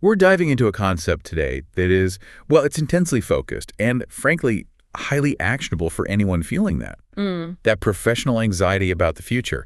We're diving into a concept today that is, well, it's intensely focused and, frankly, highly actionable for anyone feeling that. That professional anxiety about the future.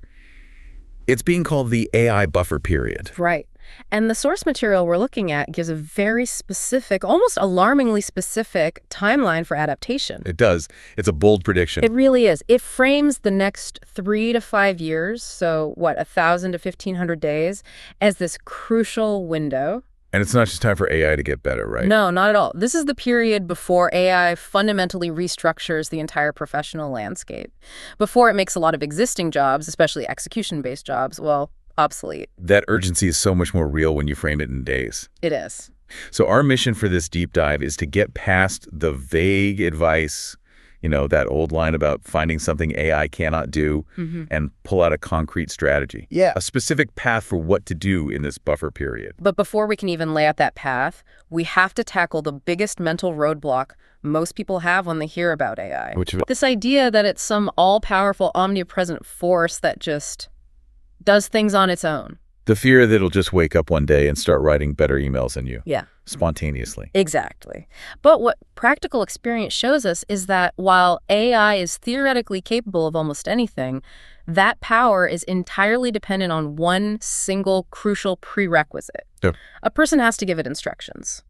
It's being called the AI buffer period. Right. And the source material we're looking at gives a very specific, almost alarmingly specific timeline for adaptation. It does. It's a bold prediction. It really is. It frames the next 3 to 5 years, so 1,000 to 1,500 days, as this crucial window. And it's not just time for AI to get better, right? No, not at all. This is the period before AI fundamentally restructures the entire professional landscape. Before it makes a lot of existing jobs, especially execution-based jobs, well, obsolete. That urgency is so much more real when you frame it in days. It is. So our mission for this deep dive is to get past the vague advice, that old line about finding something AI cannot do, and pull out a concrete strategy. Yeah. A specific path for what to do in this buffer period. But before we can even lay out that path, we have to tackle the biggest mental roadblock most people have when they hear about AI. Which is This idea that it's some all-powerful, omnipresent force that just does things on its own. the fear that it'll just wake up one day and start writing better emails than you. Yeah. Spontaneously. Exactly. But what practical experience shows us is that while AI is theoretically capable of almost anything, that power is entirely dependent on one single crucial prerequisite. Yep. A person has to give it instructions.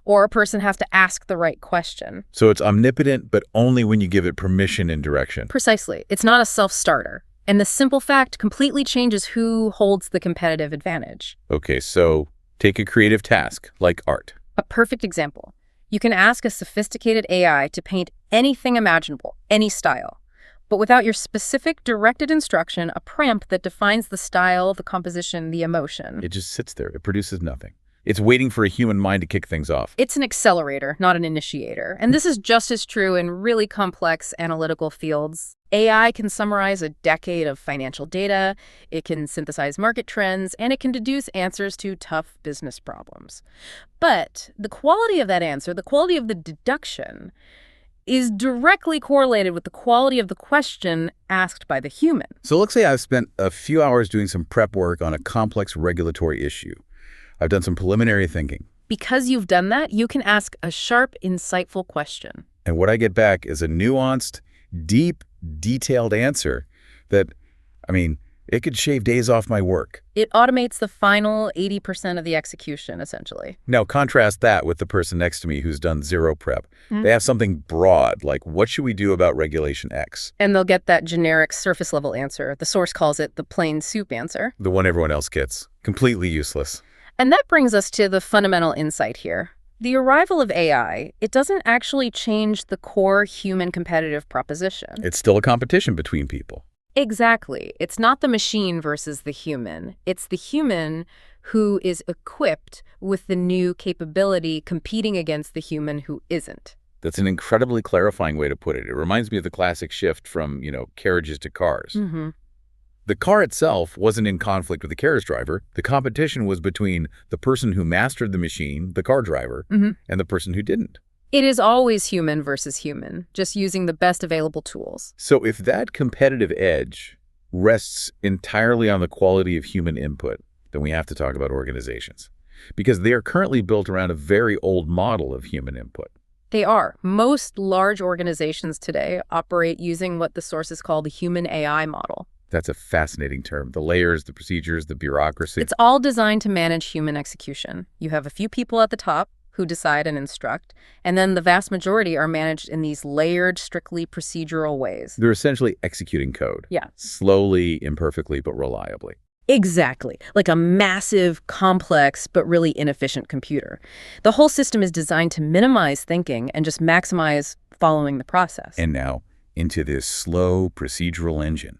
Or a person has to ask the right question. So it's omnipotent, but only when you give it permission and direction. Precisely. It's not a self-starter. And the simple fact completely changes who holds the competitive advantage. Okay, so take a creative task, like art. A perfect example. You can ask a sophisticated AI to paint anything imaginable, any style. But without your specific directed instruction, a prompt that defines the style, the composition, the emotion. It just sits there. It produces nothing. It's waiting for a human mind to kick things off. It's an accelerator, not an initiator. And this is just as true in really complex analytical fields. AI can summarize a decade of financial data, it can synthesize market trends, and it can deduce answers to tough business problems. But the quality of that answer, the quality of the deduction, is directly correlated with the quality of the question asked by the human. So let's say I've spent a few hours doing some prep work on a complex regulatory issue. I've done some preliminary thinking. Because you've done that, you can ask a sharp, insightful question. And what I get back is a nuanced, deep, detailed answer that, it could shave days off my work. It automates the final 80% of the execution, essentially. Now, contrast that with the person next to me who's done zero prep. They have something broad, like, what should we do about Regulation X? And they'll get that generic surface-level answer. The source calls it the plain soup answer. The one everyone else gets. Completely useless. And that brings us to the fundamental insight here. The arrival of AI, it doesn't actually change the core human competitive proposition. It's still a competition between people. Exactly. It's not the machine versus the human. It's the human who is equipped with the new capability competing against the human who isn't. That's an incredibly clarifying way to put it. It reminds me of the classic shift from, carriages to cars. The car itself wasn't in conflict with the carriage driver. The competition was between the person who mastered the machine, the car driver, and the person who didn't. It is always human versus human, just using the best available tools. So if that competitive edge rests entirely on the quality of human input, then we have to talk about organizations, because they are currently built around a very old model of human input. They are. Most large organizations today operate using what the sources call the human AI model. That's a fascinating term. The layers, the procedures, the bureaucracy. It's all designed to manage human execution. You have a few people at the top who decide and instruct, and then the vast majority are managed in these layered, strictly procedural ways. They're essentially executing code. Yeah. Slowly, imperfectly, but reliably. Exactly. Like a massive, complex, but really inefficient computer. The whole system is designed to minimize thinking and just maximize following the process. And now, into this slow procedural engine,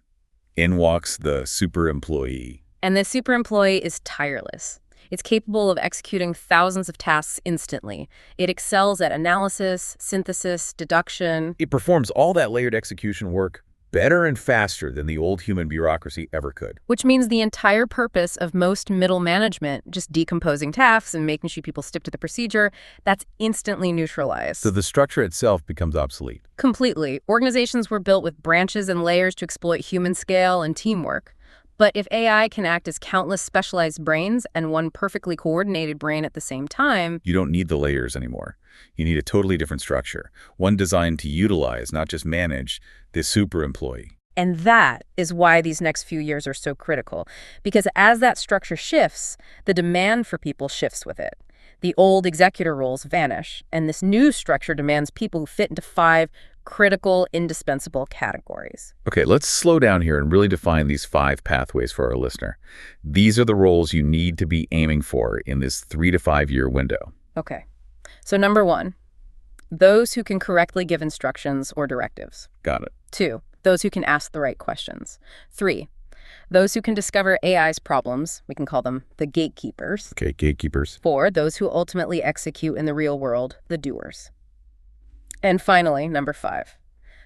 in walks the super employee. And the super employee is tireless. It's capable of executing thousands of tasks instantly. It excels at analysis, synthesis, deduction. It performs all that layered execution work better and faster than the old human bureaucracy ever could. Which means the entire purpose of most middle management, just decomposing tasks and making sure people stick to the procedure, that's instantly neutralized. So the structure itself becomes obsolete. Completely. Organizations were built with branches and layers to exploit human scale and teamwork. But if AI can act as countless specialized brains and one perfectly coordinated brain at the same time, You don't need the layers anymore. You need a totally different structure, one designed to utilize, not just manage, this super employee. and that is why these next few years are so critical. Because as that structure shifts, the demand for people shifts with it. The old executor roles vanish, and this new structure demands people who fit into 5 critical, indispensable categories. Okay, let's slow down here and really define these 5 pathways for our listener. These are the roles you need to be aiming for in this 3 to 5 year window. Okay. So number 1, those who can correctly give instructions or directives. Got it. 2, those who can ask the right questions. 3, those who can discover AI's problems. We can call them the gatekeepers. Okay, gatekeepers. 4, those who ultimately execute in the real world, the doers. And finally, number 5,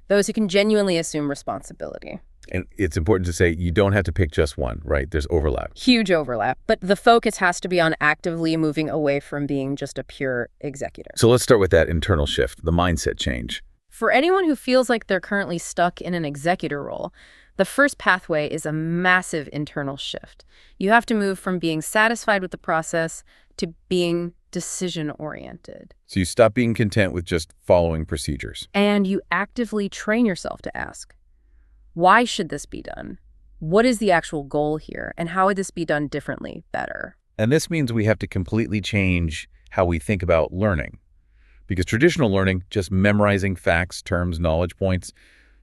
those who can genuinely assume responsibility. And it's important to say you don't have to pick just one, right? There's overlap. Huge overlap, but the focus has to be on actively moving away from being just a pure executor. So let's start with that internal shift, the mindset change. For anyone who feels like they're currently stuck in an executor role, the first pathway is a massive internal shift. You have to move from being satisfied with the process to being decision-oriented. So you stop being content with just following procedures. And you actively train yourself to ask, why should this be done? What is the actual goal here? And how would this be done differently, better? And this means we have to completely change how we think about learning. Because traditional learning, just memorizing facts, terms, knowledge points,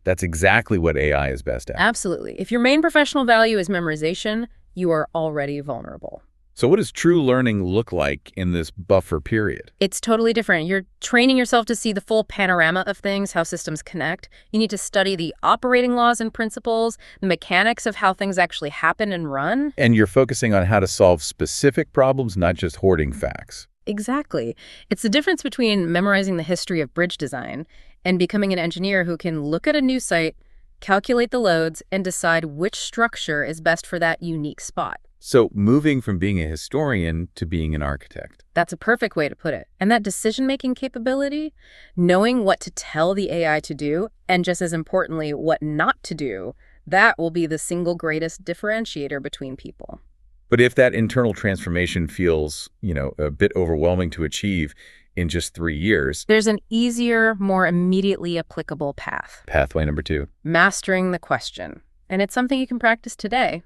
that's exactly what AI is best at. Absolutely. If your main professional value is memorization, you are already vulnerable. So what does true learning look like in this buffer period? It's totally different. You're training yourself to see the full panorama of things, how systems connect. You need to study the operating laws and principles, the mechanics of how things actually happen and run. And you're focusing on how to solve specific problems, not just hoarding facts. Exactly. It's the difference between memorizing the history of bridge design and becoming an engineer who can look at a new site, calculate the loads, and decide which structure is best for that unique spot. So moving from being a historian to being an architect. That's a perfect way to put it. And that decision-making capability, knowing what to tell the AI to do, and just as importantly, what not to do, that will be the single greatest differentiator between people. But if that internal transformation feels, a bit overwhelming to achieve in just 3 years, there's an easier, more immediately applicable path. pathway number 2. Mastering the question. And it's something you can practice today,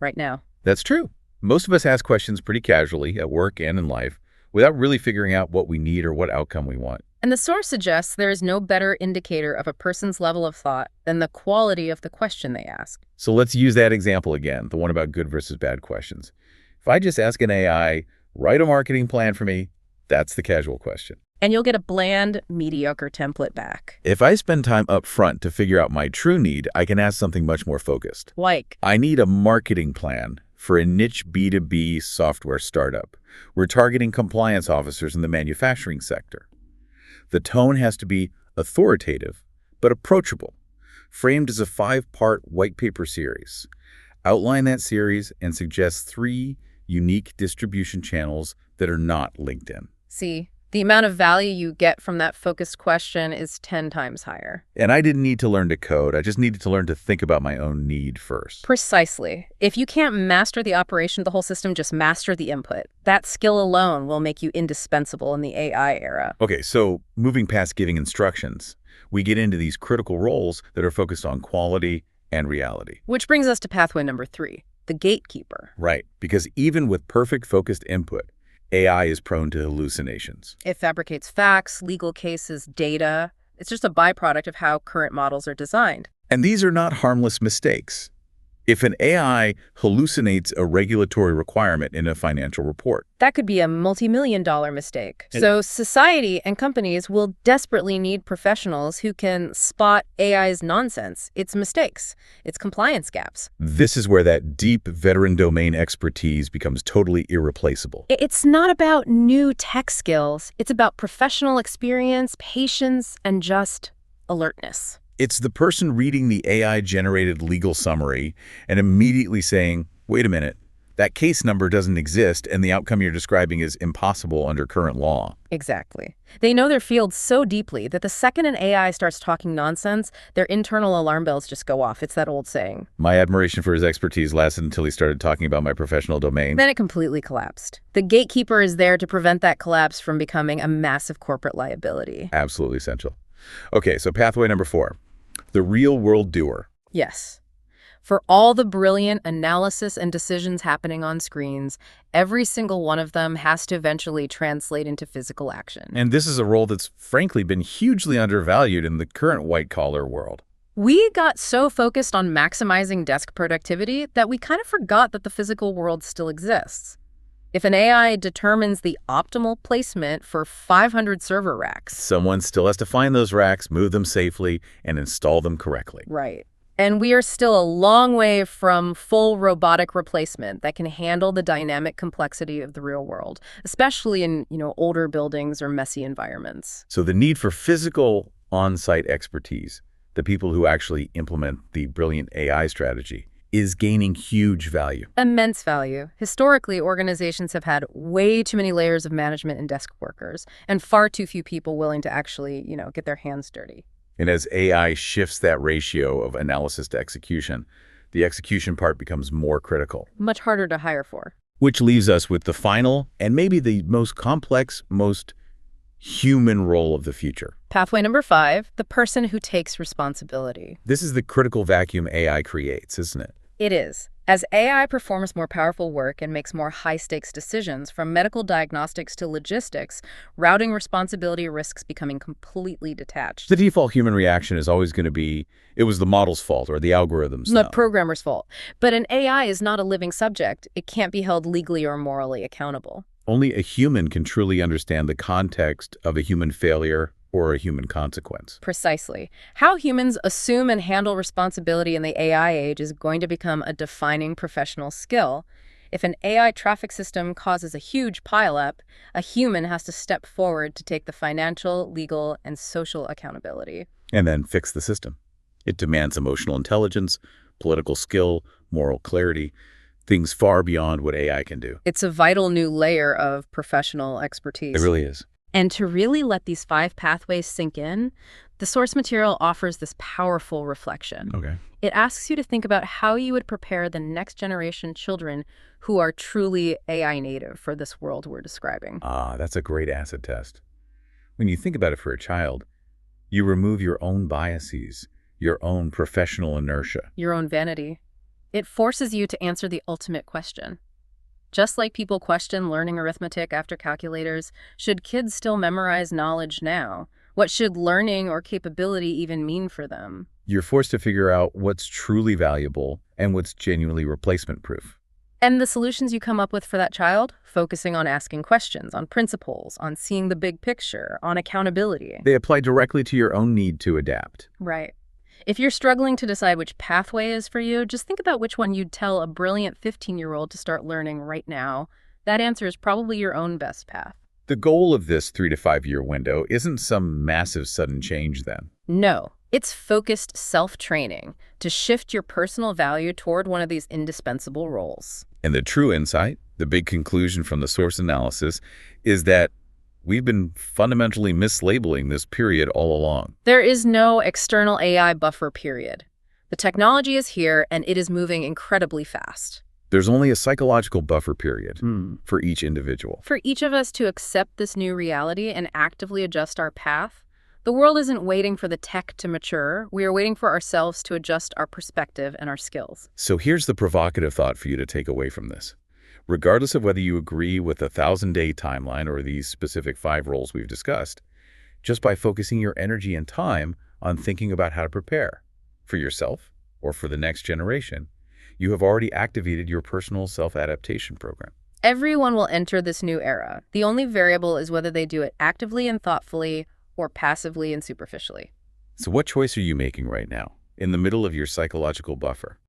right now. That's true. Most of us ask questions pretty casually at work and in life without really figuring out what we need or what outcome we want. And the source suggests there is no better indicator of a person's level of thought than the quality of the question they ask. So let's use that example again, the one about good versus bad questions. If I just ask an AI, write a marketing plan for me, that's the casual question. And you'll get a bland, mediocre template back. If I spend time up front to figure out my true need, I can ask something much more focused. Like, I need a marketing plan for a niche B2B software startup. We're targeting compliance officers in the manufacturing sector. The tone has to be authoritative, but approachable, framed as a 5-part white paper series. Outline that series and suggest 3 unique distribution channels that are not LinkedIn. see, the amount of value you get from that focused question is 10 times higher. And I didn't need to learn to code. I just needed to learn to think about my own need first. Precisely. If you can't master the operation of the whole system, just master the input. That skill alone will make you indispensable in the AI era. Okay, so moving past giving instructions, we get into these critical roles that are focused on quality and reality. Which brings us to pathway number 3, the gatekeeper. Right, because even with perfect focused input, AI is prone to hallucinations. It fabricates facts, legal cases, data. It's just a byproduct of how current models are designed. And these are not harmless mistakes. If an AI hallucinates a regulatory requirement in a financial report, That could be a multi-million-dollar mistake. So society and companies will desperately need professionals who can spot AI's nonsense, its mistakes, its compliance gaps. this is where that deep veteran domain expertise becomes totally irreplaceable. It's not about new tech skills. It's about professional experience, patience, and just alertness. It's the person reading the AI-generated legal summary and immediately saying, wait a minute, That case number doesn't exist, and the outcome you're describing is impossible under current law. Exactly. They know their field so deeply that the second an AI starts talking nonsense, their internal alarm bells just go off. It's that old saying. My admiration for his expertise lasted until he started talking about my professional domain. Then it completely collapsed. The gatekeeper is there to prevent that collapse from becoming a massive corporate liability. Absolutely essential. Okay, so pathway number 4, the real-world doer. Yes. For all the brilliant analysis and decisions happening on screens, every single one of them has to eventually translate into physical action. And this is a role that's frankly been hugely undervalued in the current white-collar world. We got so focused on maximizing desk productivity that we kind of forgot that the physical world still exists. If an AI determines the optimal placement for 500 server racks, Someone still has to find those racks, move them safely, and install them correctly. right. And we are still a long way from full robotic replacement that can handle the dynamic complexity of the real world, especially in, older buildings or messy environments. So the need for physical on-site expertise, the people who actually implement the brilliant AI strategy, is gaining huge value. Immense value. Historically, organizations have had way too many layers of management and desk workers, and far too few people willing to actually, get their hands dirty. And as AI shifts that ratio of analysis to execution, the execution part becomes more critical. Much harder to hire for. Which leaves us with the final and maybe the most complex, most human role of the future. Pathway number 5, the person who takes responsibility. This is the critical vacuum AI creates, isn't it? It is. As AI performs more powerful work and makes more high-stakes decisions, from medical diagnostics to logistics, routing responsibility risks becoming completely detached. The default human reaction is always going to be, it was the model's fault or the algorithm's. Not programmer's fault. But an AI is not a living subject. It can't be held legally or morally accountable. Only a human can truly understand the context of a human failure or a human consequence. Precisely. How humans assume and handle responsibility in the AI age is going to become a defining professional skill. If an AI traffic system causes a huge pileup, a human has to step forward to take the financial, legal, and social accountability. And then fix the system. It demands emotional intelligence, political skill, moral clarity, things far beyond what AI can do. It's a vital new layer of professional expertise. It really is. And to really let these 5 pathways sink in, the source material offers this powerful reflection. Okay. It asks you to think about how you would prepare the next generation children who are truly AI native for this world we're describing. That's a great acid test. When you think about it for a child, you remove your own biases, your own professional inertia. Your own vanity. It forces you to answer the ultimate question. Just like people question learning arithmetic after calculators, should kids still memorize knowledge now? What should learning or capability even mean for them? You're forced to figure out what's truly valuable and what's genuinely replacement-proof. And the solutions you come up with for that child? Focusing on asking questions, on principles, on seeing the big picture, on accountability. They apply directly to your own need to adapt. Right. If you're struggling to decide which pathway is for you, just think about which one you'd tell a brilliant 15-year-old to start learning right now. That answer is probably your own best path. The goal of this 3 to 5 year window isn't some massive sudden change then. No, it's focused self-training to shift your personal value toward one of these indispensable roles. And the true insight, the big conclusion from the source analysis, is that we've been fundamentally mislabeling this period all along. There is no external AI buffer period. The technology is here, and it is moving incredibly fast. There's only a psychological buffer period for each individual. For each of us to accept this new reality and actively adjust our path, the world isn't waiting for the tech to mature. We are waiting for ourselves to adjust our perspective and our skills. So here's the provocative thought for you to take away from this. Regardless of whether you agree with the 1,000-day timeline or these specific 5 roles we've discussed, just by focusing your energy and time on thinking about how to prepare for yourself or for the next generation, you have already activated your personal self-adaptation program. Everyone will enter this new era. The only variable is whether they do it actively and thoughtfully or passively and superficially. So what choice are you making right now, in the middle of your psychological buffer?